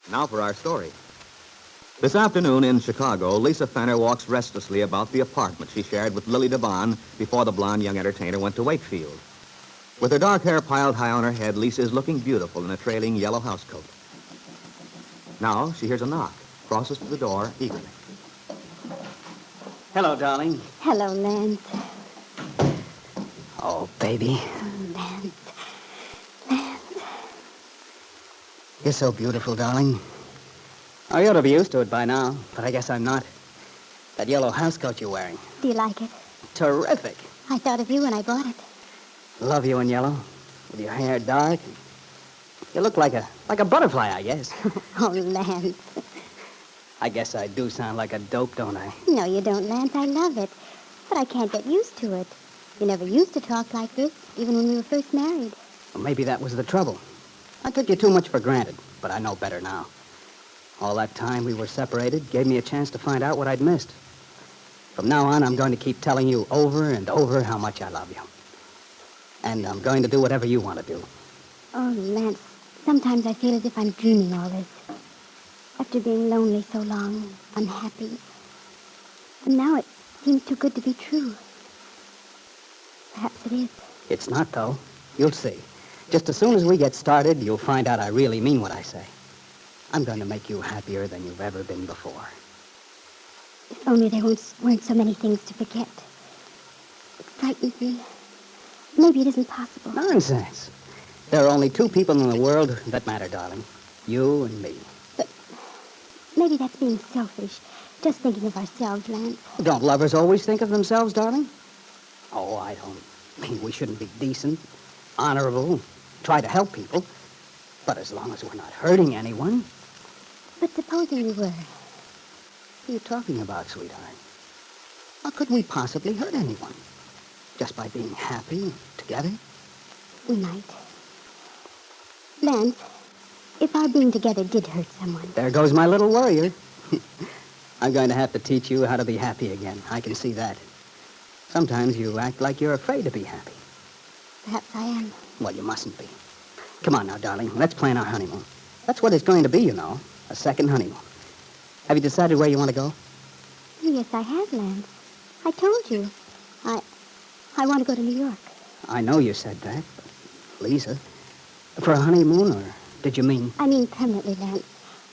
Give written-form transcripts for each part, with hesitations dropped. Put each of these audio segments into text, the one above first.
Now for our story. This afternoon in Chicago, Lisa Fenner walks restlessly about the apartment she shared with Lily Devon before the blonde young entertainer went to Wakefield. With her dark hair piled high on her head, Lisa is looking beautiful in a trailing yellow housecoat. Now she hears a knock, crosses to the door eagerly. Hello, darling. Hello, Lance. Oh, baby. Lance. You're so beautiful, darling. I ought to be used to it by now, but I guess I'm not. That yellow housecoat you're wearing. Do you like it? Terrific. I thought of you when I bought it. Love you in yellow, with your hair dark. You look like a butterfly, I guess. Oh, Lance. I guess I do sound like a dope, don't I? No, you don't, Lance. I love it. But I can't get used to it. You never used to talk like this, even when we were first married. Well, maybe that was the trouble. I took you too much for granted, but I know better now. All that time we were separated gave me a chance to find out what I'd missed. From now on, I'm going to keep telling you over and over how much I love you. And I'm going to do whatever you want to do. Oh, Lance, sometimes I feel as if I'm dreaming all this. After being lonely so long, unhappy. And now it seems too good to be true. Perhaps it is. It's not, though. You'll see. Just as soon as we get started, you'll find out I really mean what I say. I'm going to make you happier than you've ever been before. If only there weren't so many things to forget. It frightens me. Maybe it isn't possible. Nonsense. There are only two people in the world that matter, darling. You and me. But maybe that's being selfish. Just thinking of ourselves, Lance. Don't lovers always think of themselves, darling? Oh, I don't mean we shouldn't be decent, honorable, try to help people. But as long as we're not hurting anyone. But supposing we were. What are you talking about, sweetheart? How could we possibly hurt anyone? Just by being happy together? We might. Lance, if our being together did hurt someone. There goes my little warrior. I'm going to have to teach you how to be happy again. I can see that. Sometimes you act like you're afraid to be happy. Perhaps I am. Well, you mustn't be. Come on now, darling. Let's plan our honeymoon. That's what it's going to be, you know. A second honeymoon. Have you decided where you want to go? Yes, I have, Lance. I told you. I want to go to New York. I know you said that, but Lisa, for a honeymoon, or did you mean... I mean permanently, Lance.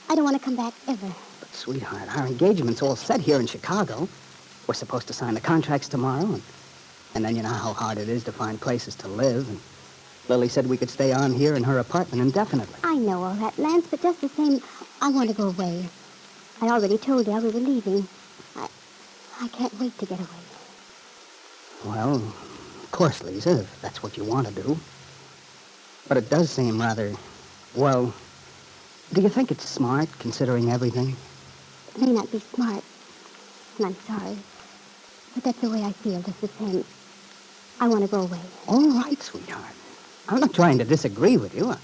I don't want to come back ever. But, sweetheart, our engagement's all set here in Chicago. We're supposed to sign the contracts tomorrow, and then you know how hard it is to find places to live, and Lily said we could stay on here in her apartment indefinitely. I know all that, Lance, but just the same, I want to go away. I already told Dale we were leaving. I can't wait to get away. Well, of course, Lisa, if that's what you want to do. But it does seem rather, well, do you think it's smart, considering everything? It may not be smart, and I'm sorry, but that's the way I feel, just the same. I want to go away. All right, sweetheart. I'm not trying to disagree with you.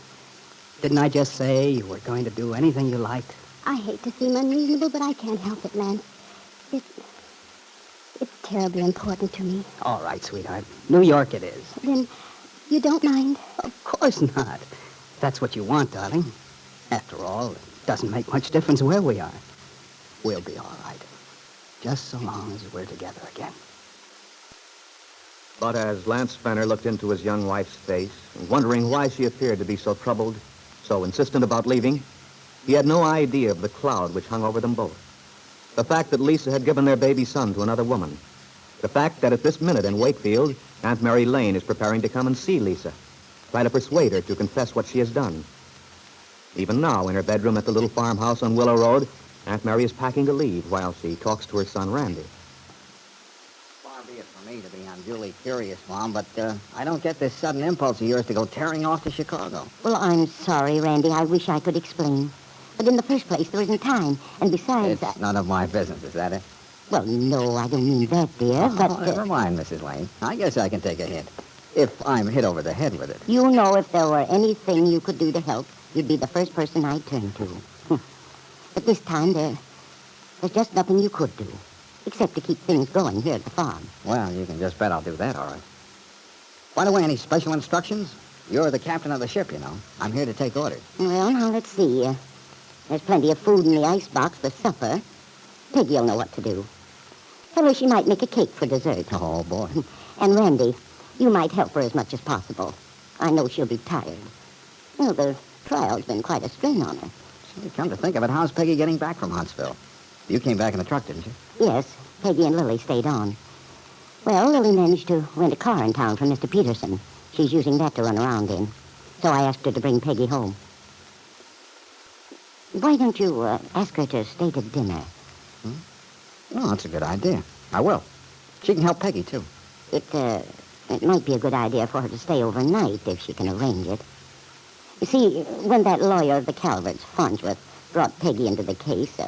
Didn't I just say you were going to do anything you liked? I hate to seem unreasonable, but I can't help it, Lance. It's terribly important to me. All right, sweetheart. New York it is. Then you don't mind? Of course not. That's what you want, darling. After all, it doesn't make much difference where we are. We'll be all right. Just so long as we're together again. But as Lance Fenner looked into his young wife's face, wondering why she appeared to be so troubled, so insistent about leaving, he had no idea of the cloud which hung over them both. The fact that Lisa had given their baby son to another woman. The fact that at this minute in Wakefield, Aunt Mary Lane is preparing to come and see Lisa, try to persuade her to confess what she has done. Even now, in her bedroom at the little farmhouse on Willow Road, Aunt Mary is packing to leave while she talks to her son, Randy. Far be it from me to be unduly curious, Mom, but I don't get this sudden impulse of yours to go tearing off to Chicago. Well, I'm sorry, Randy. I wish I could explain. But in the first place, there isn't time. And besides... It's none of my business, is that it? Well, no, I don't mean that, dear, but... Oh, never mind, Mrs. Lane. I guess I can take a hint. If I'm hit over the head with it. You know if there were anything you could do to help, you'd be the first person I'd turn to. But this time, there's just nothing you could do, except to keep things going here at the farm. Well, you can just bet I'll do that, all right. By the way, any special instructions? You're the captain of the ship, you know. I'm here to take orders. Well, now, let's see. There's plenty of food in the icebox for supper. Peggy'll know what to do. Tell her she might make a cake for dessert. Oh, boy. And Randy, you might help her as much as possible. I know she'll be tired. Well, the trial's been quite a strain on her. Say, come to think of it, how's Peggy getting back from Huntsville? You came back in the truck, didn't you? Yes, Peggy and Lily stayed on. Well, Lily managed to rent a car in town from Mr. Peterson. She's using that to run around in. So I asked her to bring Peggy home. Why don't you ask her to stay to dinner? Oh, that's a good idea. I will. She can help Peggy, too. It might be a good idea for her to stay overnight if she can arrange it. You see, when that lawyer of the Calverts, Farnsworth, brought Peggy into the case,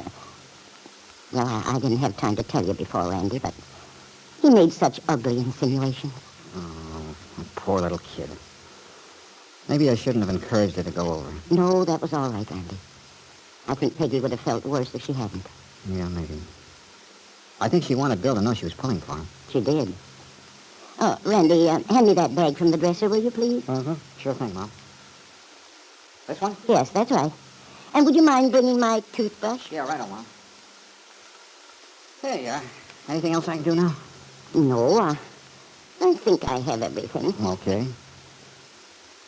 well, I didn't have time to tell you before, Randy, but he made such ugly insinuations. Oh, poor little kid. Maybe I shouldn't have encouraged her to go over. No, that was all right, Randy. I think Peggy would have felt worse if she hadn't. Yeah, maybe. I think she wanted Bill to know she was pulling for him. She did. Oh, Randy, hand me that bag from the dresser, will you, please? Sure thing, Mom. This one? Yes, that's right. And would you mind bringing my toothbrush? Yeah, right on, Mom. Hey, anything else I can do now? No, I think I have everything. Okay.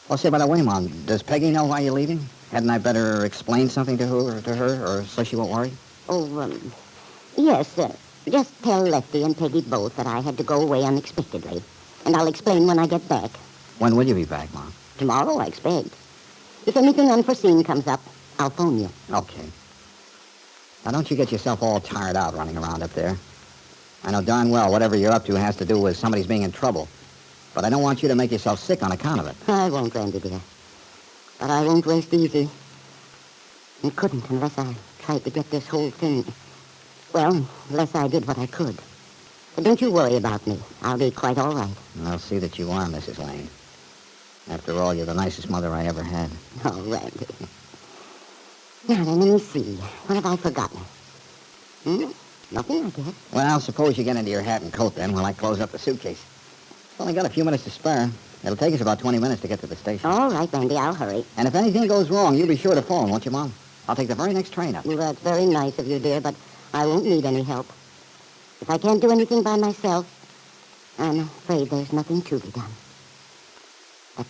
Well, say, by the way, Mom, does Peggy know why you're leaving? Hadn't I better explain something to her, or so she won't worry? Oh, yes, just tell Lefty and Peggy both that I had to go away unexpectedly. And I'll explain when I get back. When will you be back, Mom? Tomorrow, I expect. If anything unforeseen comes up, I'll phone you. Okay. Now, don't you get yourself all tired out running around up there. I know darn well whatever you're up to has to do with somebody's being in trouble. But I don't want you to make yourself sick on account of it. I won't, Randy, dear. But I won't rest easy. I couldn't unless I tried to get this whole thing. Well, unless I did what I could. But don't you worry about me. I'll be quite all right. I'll see that you are, Mrs. Lane. After all, you're the nicest mother I ever had. Oh, Randy. Now, then, let me see. What have I forgotten? Nothing, I guess. Well, suppose you get into your hat and coat then while I close up the suitcase. I've only got a few minutes to spare. It'll take us about 20 minutes to get to the station. All right, Randy, I'll hurry. And if anything goes wrong, you be sure to phone, won't you, Mom? I'll take the very next train up. Well, that's very nice of you, dear, but I won't need any help. If I can't do anything by myself, I'm afraid there's nothing to be done. But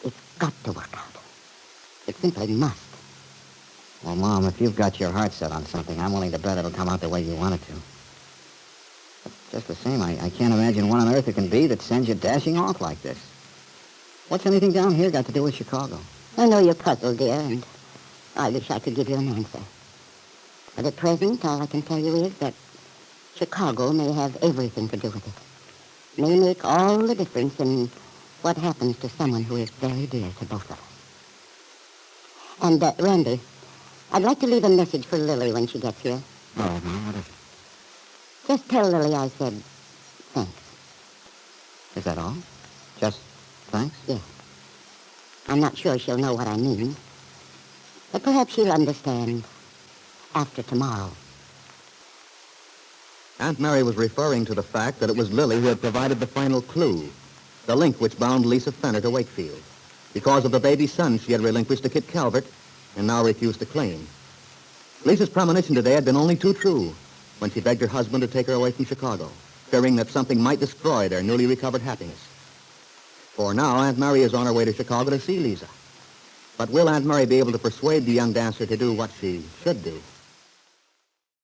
it's got to work out. It simply must. Well, Mom, if you've got your heart set on something, I'm willing to bet it'll come out the way you want it to. But just the same, I can't imagine what on earth it can be that sends you dashing off like this. What's anything down here got to do with Chicago? I know you're puzzled, dear, and I wish I could give you an answer. But at present, all I can tell you is that Chicago may have everything to do with it. May make all the difference in what happens to someone who is very dear to both of us. And, Randy, I'd like to leave a message for Lily when she gets here. Oh, Mom, what is it? Just tell Lily I said thanks. Is that all? Just thanks? Yes. I'm not sure she'll know what I mean. But perhaps she'll understand after tomorrow. Aunt Mary was referring to the fact that it was Lily who had provided the final clue, the link which bound Lisa Fenner to Wakefield, because of the baby son she had relinquished to Kit Calvert and now refused to claim. Lisa's premonition today had been only too true when she begged her husband to take her away from Chicago, fearing that something might destroy their newly recovered happiness. For now, Aunt Mary is on her way to Chicago to see Lisa. But will Aunt Mary be able to persuade the young dancer to do what she should do?